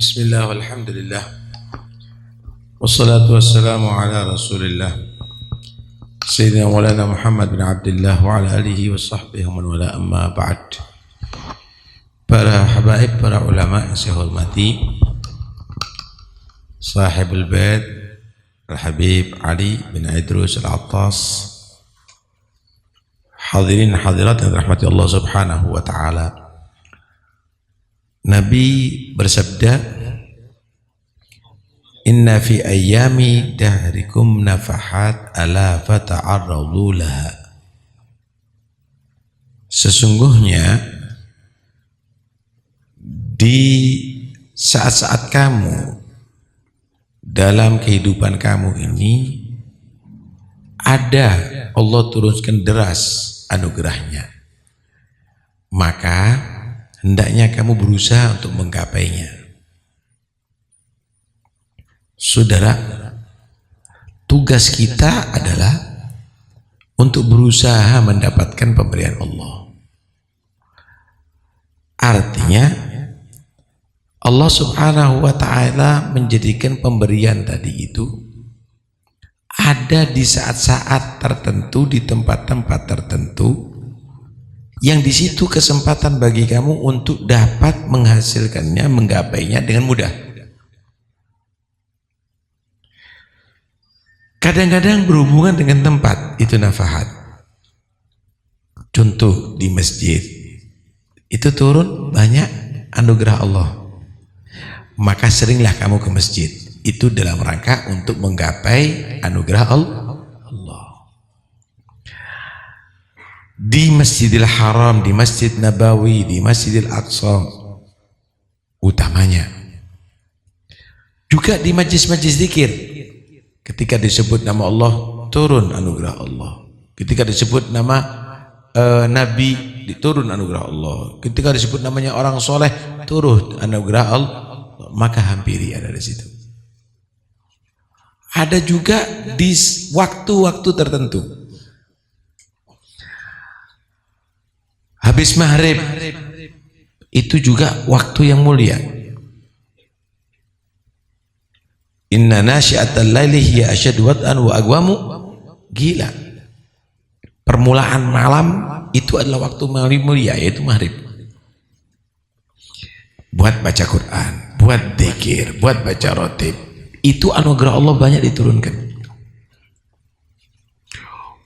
Bismillah walhamdulillah wassalatu wassalamu ala rasulillah Sayyidina Maulana Muhammad bin Abdullah wa ala alihi wa sahbihi wa man wala amma ba'd. Para habaib, para ulama yang saya hormati, Sahibul Bait Al-Habib Ali bin Idrus Al-Attas, hadirin hadirat yang dirahmati Allah subhanahu wa ta'ala. Nabi bersabda, inna fi ayyami dahrikum nafahat ala fata'arradu laha. Sesungguhnya di saat-saat kamu dalam kehidupan kamu ini ada Allah turunkan deras anugerahnya, maka hendaknya kamu berusaha untuk menggapainya. Saudara, tugas kita adalah untuk berusaha mendapatkan pemberian Allah. Artinya Allah subhanahu wa ta'ala menjadikan pemberian tadi itu ada di saat-saat tertentu, di tempat-tempat tertentu, yang di situ kesempatan bagi kamu untuk dapat menghasilkannya, menggapainya dengan mudah. Kadang-kadang berhubungan dengan tempat, itu nafahat. Contoh di masjid, itu turun banyak anugerah Allah, maka seringlah kamu ke masjid, itu dalam rangka untuk menggapai anugerah Allah. Di Masjidil Haram, di Masjid Nabawi, di Masjidil Aqsa utamanya. Juga di majlis-majlis zikir, ketika disebut nama Allah turun anugerah Allah, ketika disebut nama Nabi turun anugerah Allah, ketika disebut namanya orang soleh turun anugerah Allah, maka hampiri ada di situ. Ada juga di waktu-waktu tertentu. Habis maghrib itu juga waktu yang mulia. Inna nasyi'atal laili hiya asyaddu wat'an wa aqwamu gila. Permulaan malam itu adalah waktu mulia, yaitu maghrib. Buat baca Quran, buat dzikir, buat baca rotib, itu anugerah Allah banyak diturunkan.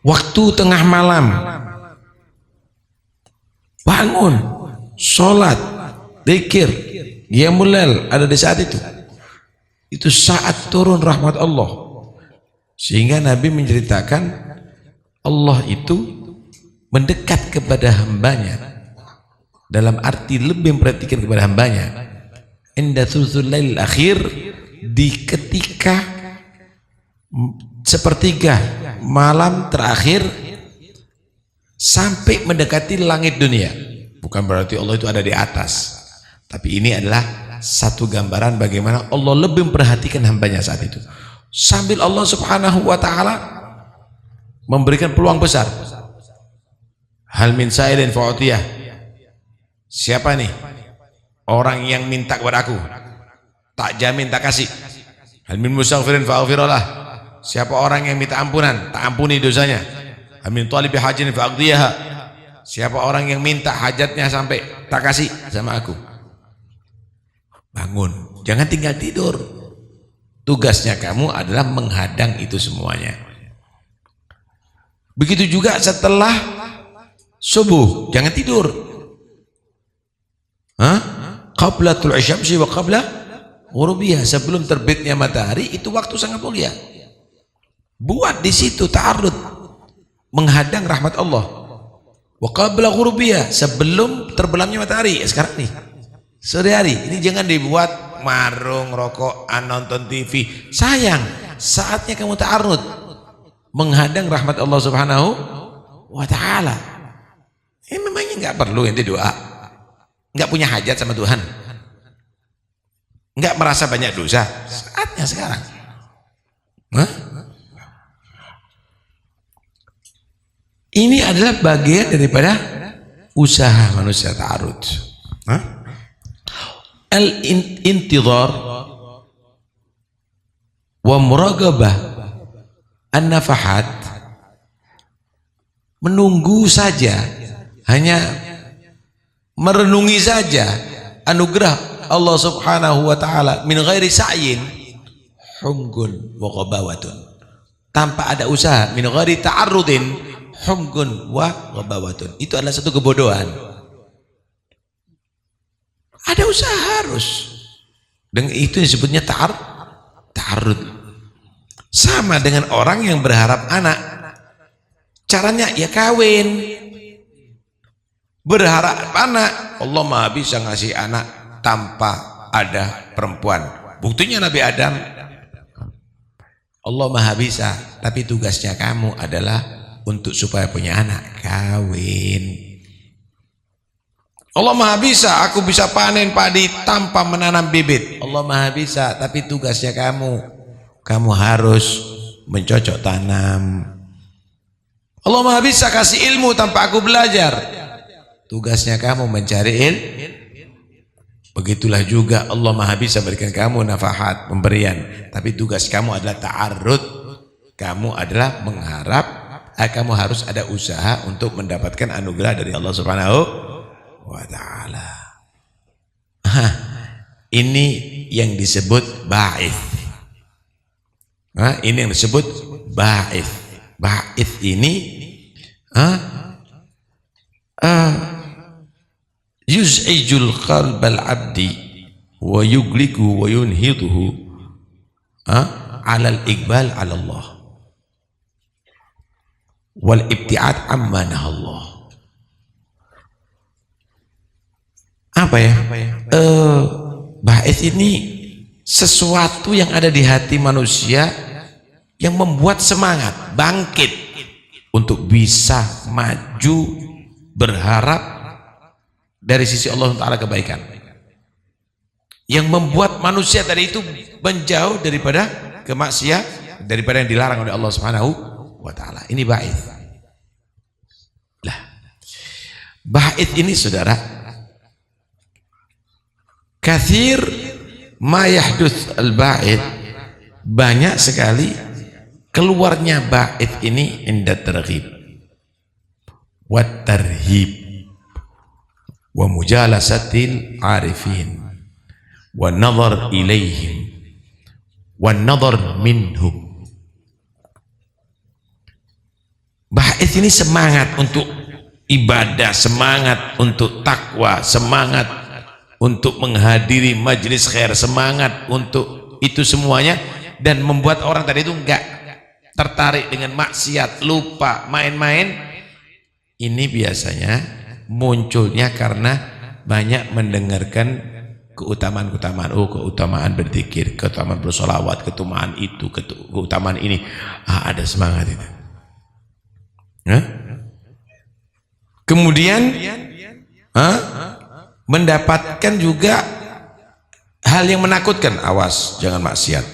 Waktu tengah malam, bangun, sholat, dzikir, qiyamul lail ada di saat itu. Itu saat turun rahmat Allah. Sehingga Nabi menceritakan Allah itu mendekat kepada hambanya, dalam arti lebih memperhatikan kepada hambanya. Inda thuluthul lail akhir, di ketika sepertiga malam terakhir sampai mendekati langit dunia. Bukan berarti Allah itu ada di atas, tapi ini adalah satu gambaran bagaimana Allah lebih memperhatikan hambanya saat itu, sambil Allah subhanahu wa ta'ala memberikan peluang besar. Hal min sa'ilin fa'utiyah, siapa nih orang yang minta kepada aku, tak jamin tak kasih. Hal min mustaghfirin fa'aghfirullah, siapa orang yang minta ampunan, tak ampuni dosanya. Amin talibi hajin fa'aqdiyaha, siapa orang yang minta hajatnya sampai tak kasih sama aku. Bangun, jangan tinggal tidur. Tugasnya kamu adalah menghadang itu semuanya. Begitu juga setelah subuh, jangan tidur. Qabla tul'i syamsi wa qabla ghurubiyah, sebelum terbitnya matahari, itu waktu sangat mulia. Buat di situ ta'arrud, menghadang rahmat Allah. Wa qabla ghurubiyah, sebelum terbelamnya matahari. Sekarang nih, sore hari ini jangan dibuat marung, rokokan, nonton TV. Sayang, saatnya kamu ta'arrud, menghadang rahmat Allah subhanahu wa ta'ala. Memangnya nggak perlu ente doa? Nggak punya hajat sama Tuhan? Nggak merasa banyak dosa? Saatnya sekarang. Ini adalah bagian daripada usaha manusia ta'arud. al-intidhar wa muraqabah an-nafahat, menunggu saja, hanya merenungi saja anugerah Allah subhanahu wa ta'ala min ghairi sa'yin humgun wa ghabawatun, tanpa ada usaha, min ghairi ta'arrudin humgun wa ghabawatun, itu adalah satu kebodohan. Ada usaha harus, dan itu disebutnya ta'arrud. Sama dengan orang yang berharap anak, caranya ya kawin, berharap anak. Allah maha bisa ngasih anak tanpa ada perempuan, buktinya Nabi Adam. Allah maha bisa, tapi tugasnya kamu adalah untuk supaya punya anak, kawin. Allah maha bisa, aku bisa panen padi tanpa menanam bibit. Allah maha bisa, tapi tugasnya kamu harus mencocok tanam. Allah maha bisa kasih ilmu tanpa aku belajar, tugasnya kamu mencari ilmu. Begitulah juga Allah maha bisa berikan kamu nafahat, pemberian, tapi tugas kamu adalah ta'arrud, kamu adalah mengharap, kamu harus ada usaha untuk mendapatkan anugerah dari Allah subhanahu wa ta'ala. Ini yang disebut ba'ith. Ini yang disebut ba'ith. Ba'ith ini yuz'ijul qalbal abdi wa yugliku wa yunhiduhu alal iqbal ala Allah wal ibti'ad amma nahallah. Apa ya? Ba'ith ini sesuatu yang ada di hati manusia yang membuat semangat, bangkit untuk bisa maju, berharap dari sisi Allah Ta'ala kebaikan, yang membuat manusia tadi itu menjauh daripada kemaksiatan, daripada yang dilarang oleh Allah Subhanahu wa Ta'ala. Ini ba'ith. Lah, ba'ith ini saudara, kathir ma yahduth al-ba'ith, banyak sekali keluarnya ba'ith ini inda targhib wa tarhib wa mujalasatil arifin wa nazar ilaihim wa nazar minhum. Ba'ith ini semangat untuk ibadah, semangat untuk takwa, semangat untuk menghadiri majelis khair, semangat untuk itu semuanya, dan membuat orang tadi itu enggak tertarik dengan maksiat, lupa main-main. Ini biasanya munculnya karena banyak mendengarkan keutamaan-keutamaan. Oh, keutamaan berzikir, keutamaan bersolawat, keutamaan itu, keutamaan ini. Ada semangat itu. Kemudian mendapatkan juga hal yang menakutkan. Awas, jangan maksiat,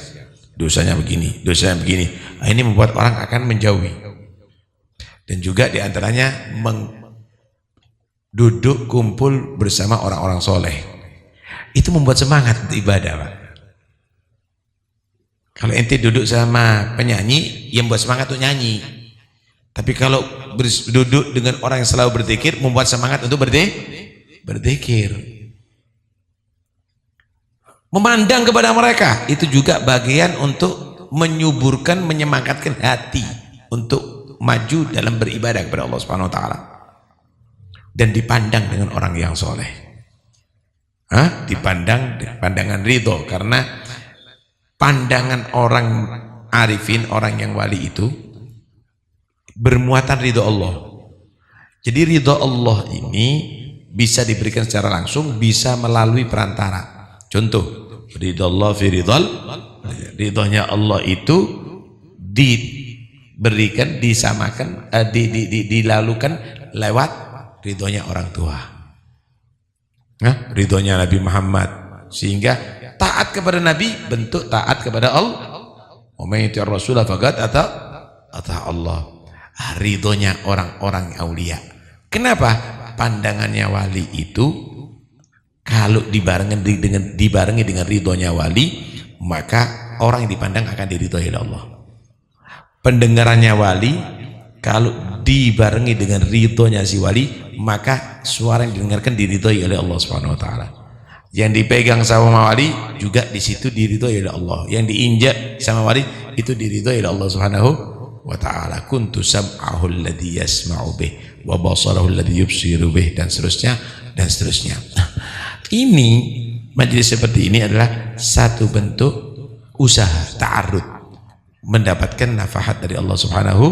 dosanya begini, dosanya begini. Ini membuat orang akan menjauhi. Dan juga diantaranya duduk kumpul bersama orang-orang soleh, itu membuat semangat untuk ibadah, Pak. Kalau ente duduk sama penyanyi, yang membuat semangat untuk nyanyi. Tapi kalau duduk dengan orang yang selalu berzikir, membuat semangat untuk berzikir. Memandang kepada mereka, itu juga bagian untuk menyuburkan, menyemangatkan hati untuk maju dalam beribadah kepada Allah Subhanahu wa Ta'ala, dan dipandang dengan orang yang soleh. Dipandang pandangan ridho, karena pandangan orang arifin, orang yang wali itu bermuatan ridho Allah. Jadi ridho Allah ini bisa diberikan secara langsung, bisa melalui perantara. Contoh, ridho Allah fi ridhal, ridhonya Allah itu diberikan, disamakan, dilalukan lewat ridhonya orang tua, ridhonya Nabi Muhammad, sehingga taat kepada Nabi bentuk taat kepada Allah. Wa may yuti'ir rasulah faqad ata Allah. Ridhonya orang-orang aulia. Kenapa? Pandangannya wali itu kalau dibarengi dengan ridhonya wali, maka orang yang dipandang akan diridhoi oleh Allah. Pendengarannya wali, kalau dibarengi dengan ridhonya si wali, maka suara yang didengarkan diridhoi oleh Allah Subhanahu wa taala. Yang dipegang sama wali juga di situ diridhoi oleh Allah. Yang diinjak sama wali itu diridhoi oleh Allah Subhanahu wa taala. Kuntu sam'ahu alladhi yasma'u bih wa basarahu alladhi yubsiru bih, dan seterusnya dan seterusnya. Ini majelis seperti ini adalah satu bentuk usaha ta'arud mendapatkan nafahat dari Allah Subhanahu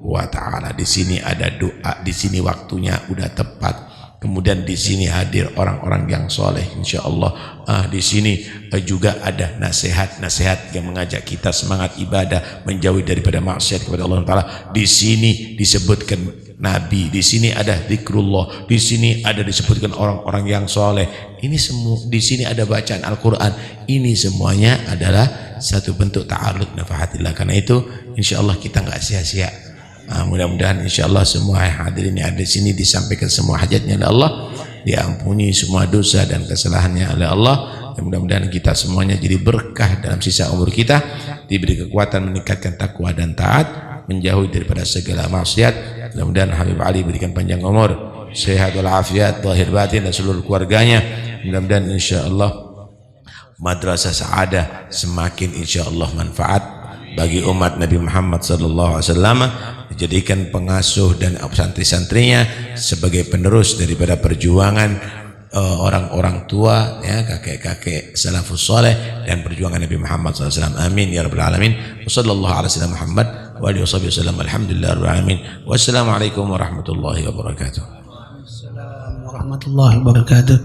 wa taala. Di sini ada doa, di sini waktunya udah tepat. Kemudian di sini hadir orang-orang yang soleh, insyaallah. Di sini juga ada nasihat-nasihat yang mengajak kita semangat ibadah, menjauhi daripada maksiat kepada Allah Taala. Di sini disebutkan Nabi, di sini ada zikrullah, di sini ada disebutkan orang-orang yang soleh. Ini semua di sini ada bacaan Al-Quran. Ini semuanya adalah satu bentuk ta'arud nafahatillah. Karena itu, insyaallah kita nggak sia-sia. Mudah-mudahan insyaallah semua hadirin yang ada di sini disampaikan semua hajatnya oleh Allah, diampuni semua dosa dan kesalahannya oleh Allah. Dan mudah-mudahan kita semuanya jadi berkah dalam sisa umur kita, diberi kekuatan meningkatkan takwa dan taat, menjauhi daripada segala maksiat. Mudah-mudahan Habib Ali berikan panjang umur, sehat walafiat, zahir batin, dan seluruh keluarganya. Mudah-mudahan insyaallah madrasah Sa'adah semakin insyaallah manfaat bagi umat Nabi Muhammad sallallahu alaihi wasallam, dijadikan pengasuh dan santri-santrinya sebagai penerus daripada perjuangan orang-orang tua, ya, kakek-kakek salafus saleh dan perjuangan Nabi Muhammad SAW. Amin ya rabbal alamin. Wassallallahu ala sayyidina Muhammad wa alihi wasallam. Alhamdulillah rabbil alamin. Wassalamualaikum warahmatullahi wabarakatuh. Assalamualaikum warahmatullahi wabarakatuh.